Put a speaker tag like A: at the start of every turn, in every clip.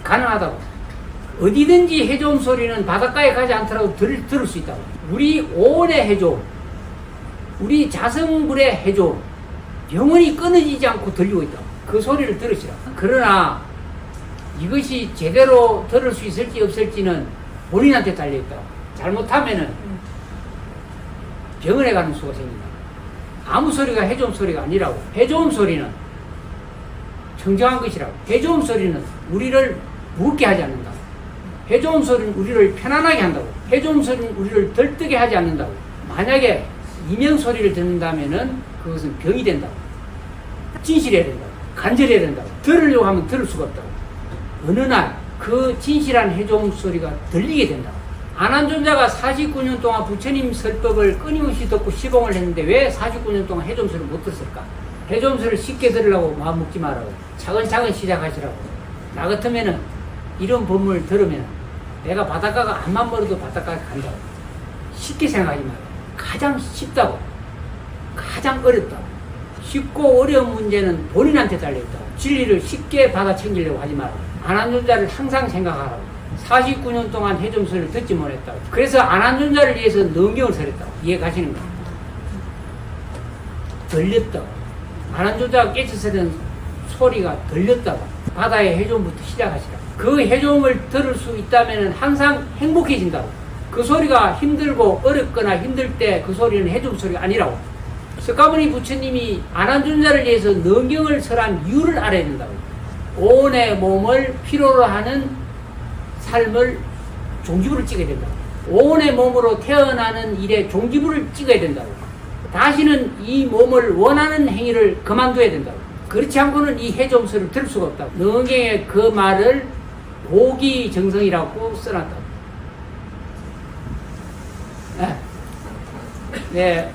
A: 가능하다고. 어디든지 해좋음 소리는 바닷가에 가지 않더라도 들을 수 있다고. 우리 온의 해좋음, 우리 자성불의 해좋음, 영원히 끊어지지 않고 들리고 있다고. 그 소리를 들으시라. 그러나 이것이 제대로 들을 수 있을지 없을지는 본인한테 달려있다고. 잘못하면은 병원에 가는 수가 생긴다. 아무 소리가 해좋음 소리가 아니라고. 해좋음 소리는 청정한 것이라고. 해좋음 소리는 우리를 무겁게 하지 않는다. 해좋음 소리는 우리를 편안하게 한다고. 해좋음 소리는 우리를 들뜨게 하지 않는다고. 만약에 이명 소리를 듣는다면은 그것은 병이 된다고. 진실해야 된다고. 간절해야 된다고. 들으려고 하면 들을 수가 없다고. 어느 날 그 진실한 해좋음 소리가 들리게 된다고. 안한존자가 49년 동안 부처님 설법을 끊임없이 듣고 시봉을 했는데 왜 49년 동안 해좋음 소리를 못 들었을까? 해좋음 소리를 쉽게 들으려고 마음 먹지 말라고. 차근차근 시작하시라고. 나 같으면은 이런 법문을 들으면 내가 바닷가가 암만 멀어도 바닷가에 간다고. 쉽게 생각하지 말고. 가장 쉽다고. 가장 어렵다고. 쉽고 어려운 문제는 본인한테 달려있다고. 진리를 쉽게 받아 챙기려고 하지 말고. 안한존자를 항상 생각하라고. 49년 동안 해좀 소리를 듣지 못했다고. 그래서 안한존자를 위해서 능경을 설했다고. 이해 가시는 거예요. 들렸다고. 안한존자가 깨쳐서는 소리가 들렸다고. 바다의 해좀부터 시작하시라고. 그 해좀을 들을 수 있다면 항상 행복해진다고. 그 소리가 힘들고 어렵거나 힘들 때 그 소리는 해좀 소리가 아니라고. 석가모니 부처님이 안한존자를 위해서 능경을 설한 이유를 알아야 된다고. 온의 몸을 필요로 하는 삶을 종지부를 찍어야 된다고. 온의 몸으로 태어나는 일에 종지부를 찍어야 된다고. 다시는 이 몸을 원하는 행위를 그만둬야 된다고. 그렇지 않고는 이 해좀소리를 들을 수가 없다고. 능경에 그 말을 오기정성이라고 써놨다고. 네.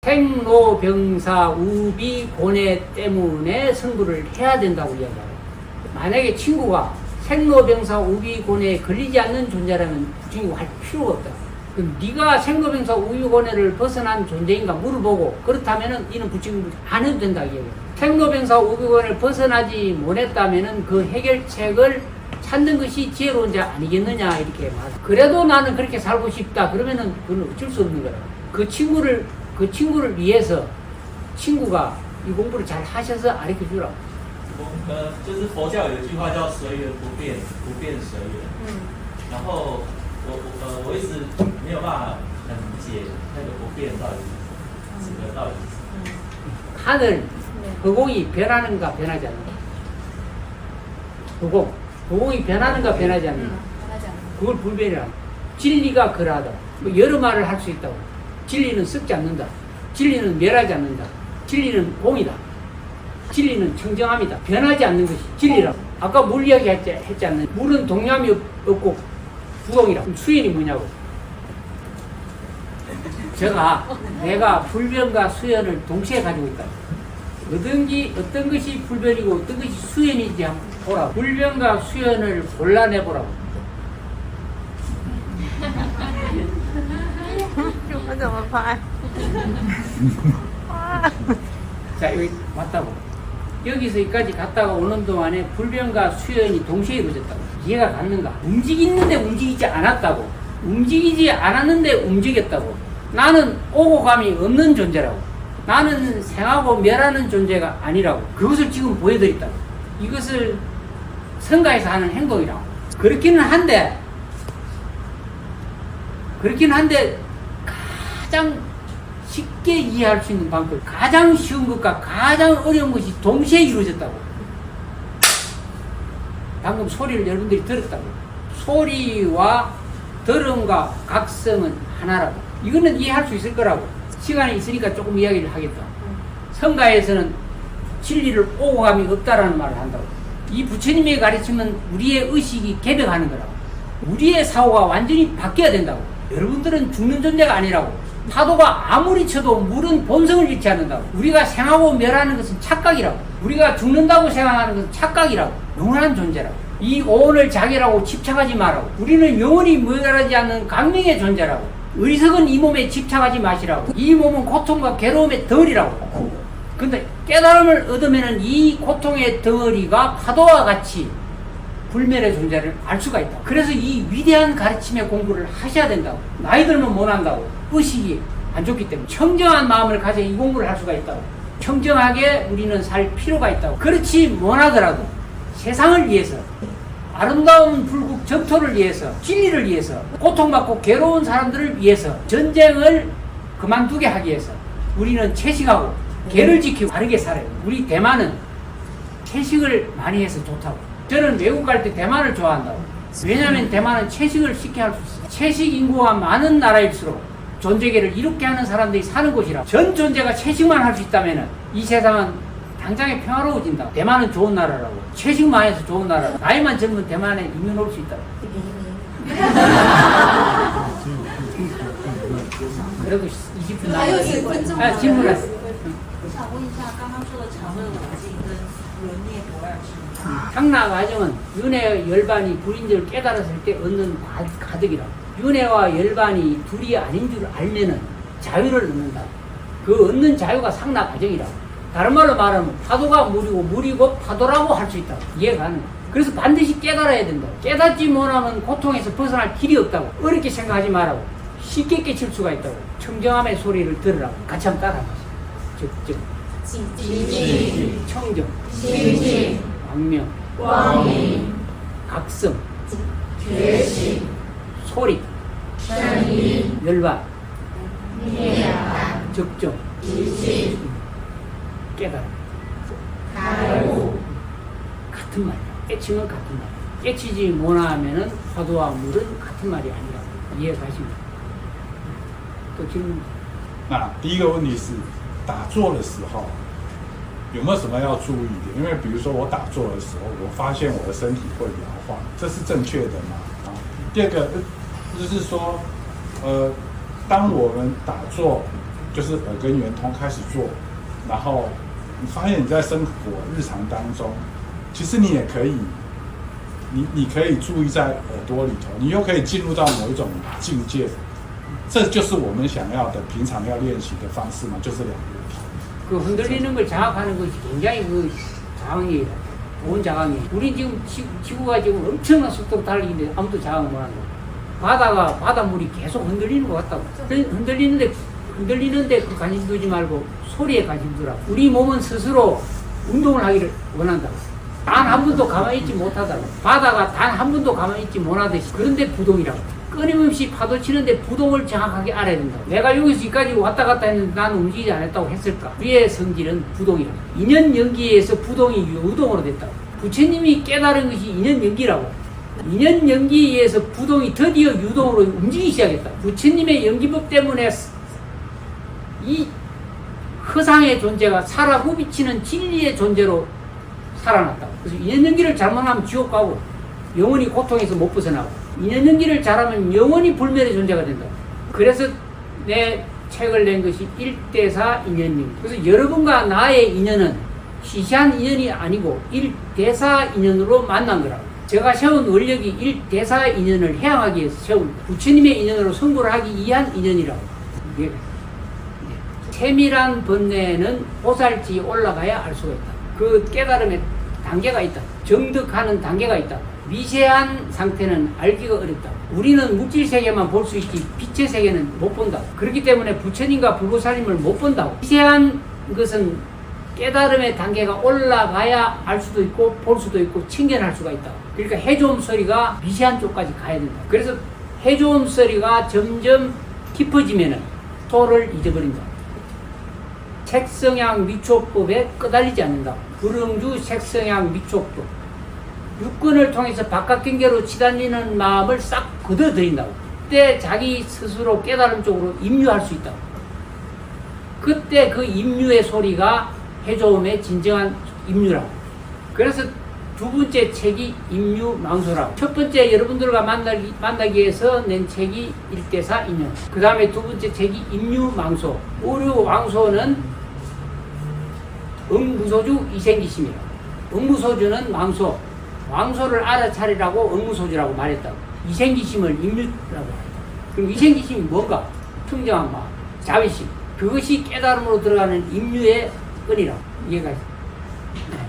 A: 생로병사 우비고뇌 때문에 승부를 해야 된다고 이야기해요. 만약에 친구가 생로병사 우비고뇌에 걸리지 않는 존재라면 부처님이 할 필요가 없다. 그럼 네가 생로병사 우비고뇌를 벗어난 존재인가 물어보고 그렇다면은 이는 부처님이 안 해도 된다 이야기해요. 생로병사 우비고뇌를 벗어나지 못했다면은 그 해결책을 찾는 것이 지혜로운 자 아니겠느냐 이렇게 말해요. 그래도 나는 그렇게 살고 싶다 그러면은 그건 어쩔 수 없는 거라. 그 친구를 위해서 친구가 이 공부를 잘 하셔서 가르쳐 주라고.
B: 就是佛教有一句话叫随缘不变，不变随缘。然后我一直没有办法很理解那个不变到底指的到底是什么。
A: 하늘 허공이 변하는가 변하지 않는가. 허공이 변하는가 변하지 않는가. 그걸 불변이라. 진리가 그러하다. 뭐 여러 말을 할 수 있다고. 진리는 썩지 않는다. 진리는 멸하지 않는다. 진리는 공이다. 진리는 청정함이다. 변하지 않는 것이 진리라고. 아까 물 이야기 했지 않는 물은 동남이 없고 부동이라고. 수연이 뭐냐고. 내가 불변과 수연을 동시에 가지고 있다. 어떤 것이 불변이고 어떤 것이 수연이지 한번 보라. 불변과 수연을 골라내보라고.
C: 我怎么拍？
A: 자, 여기 왔다고. 여기서 여기까지 갔다가 오는 동안에 불변과 수연이 동시에 이루어졌다고. 이해가 갔는가? 움직이는데 움직이지 않았다고. 움직이지 않았는데 움직였다고. 나는 오고 감이 없는 존재라고. 나는 생하고 멸하는 존재가 아니라고. 그것을 지금 보여드렸다고. 이것을 성가에서 하는 행동이라고. 그렇기는 한데 가장 쉽게 이해할 수 있는 방법, 가장 쉬운 것과 가장 어려운 것이 동시에 이루어졌다고. 방금 소리를 여러분들이 들었다고. 소리와 들음과 각성은 하나라고. 이거는 이해할 수 있을 거라고. 시간이 있으니까 조금 이야기를 하겠다. 성가에서는 진리를 오고 감이 없다라는 말을 한다고. 이 부처님의 가르침은 우리의 의식이 개벽하는 거라고. 우리의 사고가 완전히 바뀌어야 된다고. 여러분들은 죽는 존재가 아니라고. 파도가 아무리 쳐도 물은 본성을 잃지 않는다고. 우리가 생하고 멸하는 것은 착각이라고. 우리가 죽는다고 생각하는 것은 착각이라고. 영원한 존재라고. 이 오온을 자기라고 집착하지 말라고. 우리는 영원히 멸하지 않는 강명의 존재라고. 어리석은 이 몸에 집착하지 마시라고. 이 몸은 고통과 괴로움의 덩어리라고. 근데 깨달음을 얻으면 이 고통의 덩어리가 파도와 같이 불멸의 존재를 알 수가 있다. 그래서 이 위대한 가르침의 공부를 하셔야 된다고. 나이 들면 못 한다고. 의식이 안 좋기 때문에. 청정한 마음을 가져 이 공부를 할 수가 있다고. 청정하게 우리는 살 필요가 있다고. 그렇지 못하더라도 세상을 위해서, 아름다운 불국 정토를 위해서, 진리를 위해서, 고통받고 괴로운 사람들을 위해서, 전쟁을 그만두게 하기 위해서 우리는 채식하고 계를 지키고 바르게 살아요. 우리 대만은 채식을 많이 해서 좋다고. 저는 외국 갈 때 대만을 좋아한다고. 왜냐하면 대만은 채식을 쉽게 할 수 있어요. 채식 인구가 많은 나라일수록 존재계를 이롭게 하는 사람들이 사는 곳이라. 전 존재가 채식만 할 수 있다면 이 세상은 당장에 평화로워진다. 대만은 좋은 나라라고. 채식만 해서 좋은 나라라고. 나이만 젊은 대만에 이민 올 수 있다고. 그래도 20분 남았어요. 질문하세요.
D: 我想问一下，刚刚说的常乐环境跟轮灭不二是吗？
A: 상나 과정은 윤회 열반이 둘인 줄 깨달았을 때 얻는 가득이라고. 윤회와 열반이 둘이 아닌 줄 알면은 자유를 얻는다. 그 얻는 자유가 상나 과정이라고. 다른 말로 말하면 파도가 물이고 물이고 파도라고 할 수 있다고. 이해가 가는 거야. 그래서 반드시 깨달아야 된다. 깨닫지 못하면 고통에서 벗어날 길이 없다고. 어렵게 생각하지 말라고. 쉽게 깨칠 수가 있다고. 청정함의 소리를 들으라고. 같이 한번 따라하세요. 적정, 청정, 광명, 각성, 소리, 열반, 적정, 깨달음. 같은 말이야. 깨치면 같은 말이야. 깨치지 못하면은 파도와 물은 같은 말이 아니라고. 이해가십니까? 또 질문.
E: 那第一个问题是，打坐的时候有没有什么要注意的？因为比如说我打坐的时候，我发现我的身体会摇晃，这是正确的吗？啊，第二个就是说，当我们打坐，就是耳根圆通开始做，然后你发现你在生活日常当中，其实你也可以，你可以注意在耳朵里头，你又可以进入到某一种境界。这就是我们想要的平常要练习的方式嘛，就是两个。
A: 그 흔들리는 걸 자각하는 것이 굉장히 그 자강이에요. 좋은 자강이에요. 우리 지금 지구가 지금 엄청난 속도로 달리는데 아무도 자강을 못한다. 바닷물이 계속 흔들리는 것 같다고. 흔들리는데 그 관심 두지 말고 소리에 관심 두라. 우리 몸은 스스로 운동을 하기를 원한다고. 단 한 번도 가만히 있지 못하다고. 바다가 단 한 번도 가만히 있지 못하듯이. 그런데 부동이라고. 끊임없이 파도 치는데 부동을 정확하게 알아야 된다. 내가 여기서 여기까지 왔다 갔다 했는데 나는 움직이지 않았다고 했을까? 우리의 성질은 부동이라고. 인연 연기에서 부동이 유동으로 됐다고. 부처님이 깨달은 것이 인연 연기라고. 인연 연기에 의해서 부동이 드디어 유동으로 움직이기 시작했다. 부처님의 연기법 때문에 이 허상의 존재가 살아후 비치는 진리의 존재로 살아났다고. 그래서 인연 연기를 잘못하면 지옥 가고 영원히 고통에서 못 벗어나고. 인연 연기를 잘하면 영원히 불멸의 존재가 된다. 그래서 내 책을 낸 것이 1대4 인연연. 그래서 여러분과 나의 인연은 시시한 인연이 아니고 1대4 인연으로 만난 거라고. 제가 세운 원력이 1대4 인연을 해양하기 위해서 세운 부처님의 인연으로 성불을 하기 위한 인연이라고. 세밀한 번뇌는 보살지에 올라가야 알 수가 있다. 그 깨달음의 단계가 있다. 정득하는 단계가 있다. 미세한 상태는 알기가 어렵다. 우리는 물질 세계만 볼 수 있지 빛의 세계는 못 본다. 그렇기 때문에 부처님과 불보살님을 못 본다고. 미세한 것은 깨달음의 단계가 올라가야 알 수도 있고 볼 수도 있고 챙겨낼 수가 있다. 그러니까 해조음 소리가 미세한 쪽까지 가야 된다. 그래서 해조음 소리가 점점 깊어지면은 토를 잊어버린다. 색성향 미초법에 끄달리지 않는다. 불응주 색성향 미초법. 육근을 통해서 바깥 경계로 치달리는 마음을 싹 걷어들인다고. 그때 자기 스스로 깨달음 쪽으로 임유할 수 있다고. 그때 그 임유의 소리가 해조음의 진정한 임유라고. 그래서 두 번째 책이 임유망소라고. 첫 번째 여러분들과 만나기 위해서 낸 책이 1대4 인연. 그 다음에 두 번째 책이 임유망소. 의류왕소는 응무소주 이생기심이라고. 응무소주는 망소. 왕소를 알아차리라고 응무소주라고 말했다고. 이생기심을 임유라고 합니다. 그럼 위생지심이 뭔가? 청정한 마음, 자비심. 그것이 깨달음으로 들어가는 인류의 끈이라고 이해가 있습니다.